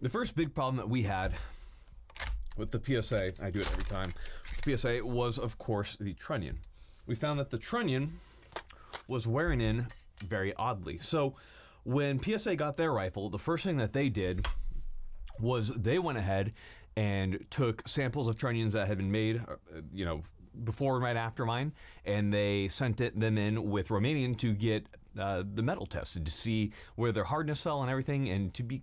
The first big problem that we had with the PSA, I do it every time, the PSA was, of course, the trunnion. We found that the trunnion was wearing in very oddly. So when PSA got their rifle, the first thing that they did was they went ahead and took samples of trunnions that had been made, before and right after mine, and they sent them in with Romanian to get the metal tested to see where their hardness fell and everything. And to be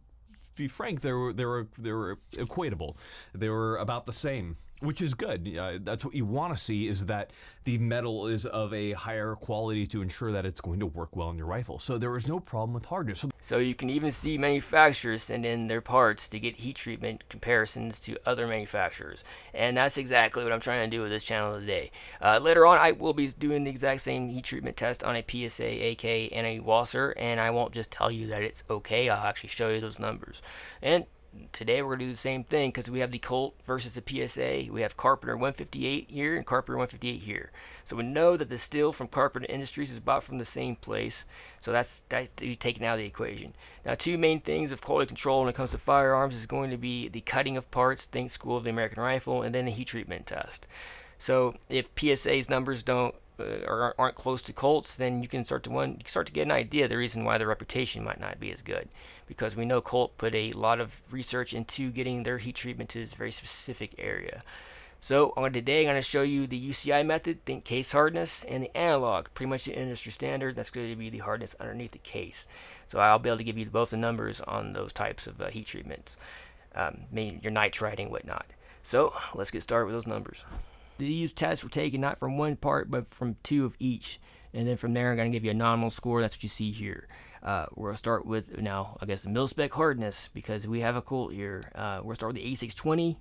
frank, they were equatable. They were about the same, which is good. That's what you want to see, is that the metal is of a higher quality to ensure that it's going to work well in your rifle. So there was no problem with hardness. So you can even see manufacturers send in their parts to get heat treatment comparisons to other manufacturers. And that's exactly what I'm trying to do with this channel today. Later on, I will be doing the exact same heat treatment test on a PSA, AK, and a Wasser, and I won't just tell you that it's okay. I'll actually show you those numbers. And today we're going to do the same thing, because we have the Colt versus the PSA. We have Carpenter 158 here and Carpenter 158 here. So we know that the steel from Carpenter Industries is bought from the same place. So that's taken out of the equation. Now, two main things of quality control when it comes to firearms is going to be the cutting of parts, think School of the American Rifle, and then the heat treatment test. So if PSA's numbers don't or aren't close to Colt's, then you can start to get an idea of the reason why their reputation might not be as good, because we know Colt put a lot of research into getting their heat treatment to this very specific area. So today I'm going to show you the UCI method, think case hardness, and the analog, pretty much the industry standard. That's going to be the hardness underneath the case. So I'll be able to give you both the numbers on those types of heat treatments, meaning your nitriding and whatnot. So let's get started with those numbers. These tests were taken not from one part, but from two of each. And then from there, I'm going to give you a nominal score. That's what you see here. We're going to start with, now, I guess, the mil-spec hardness, because we have a Colt here. We're going to start with the A620.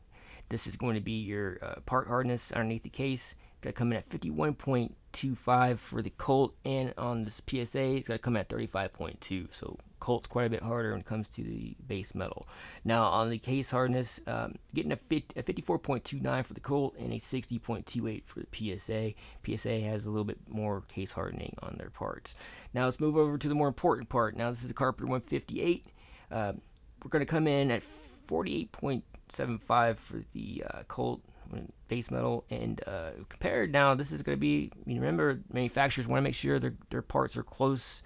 This is going to be your part hardness underneath the case. Got to come in at 51.25 for the Colt, and on this PSA, it's got to come in at 35.2. So Colt's quite a bit harder when it comes to the base metal. Now on the case hardness, getting a 54.29 for the Colt and a 60.28 for the PSA. PSA has a little bit more case hardening on their parts. Now let's move over to the more important part. Now this is a Carpenter 158. We're going to come in at 48.75 for the Colt base metal, and compared, now this is going to be, remember, manufacturers want to make sure their parts are close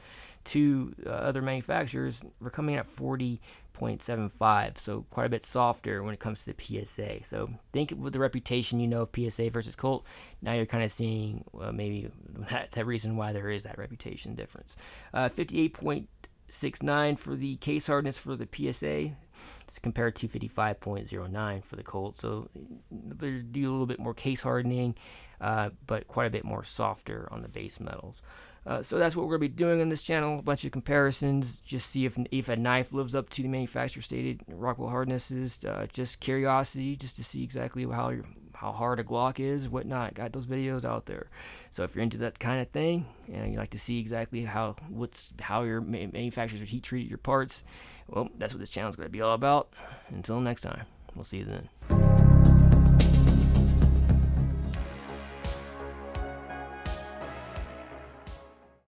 to other manufacturers. We're coming at 40.75, so quite a bit softer when it comes to the PSA. So think with the reputation of PSA versus Colt, now you're kind of seeing maybe that reason why there is that reputation difference. 58.69 for the case hardness for the PSA. It's compared to 55.09 for the Colt. So they do a little bit more case hardening, but quite a bit more softer on the base metals. So that's what we're going to be doing on this channel, a bunch of comparisons, just see if a knife lives up to the manufacturer stated Rockwell hardnesses, just curiosity, just to see exactly how hard a Glock is, whatnot. Got those videos out there. So if you're into that kind of thing, and you like to see exactly how your manufacturers have heat treated your parts, well, that's what this channel is going to be all about. Until next time, we'll see you then.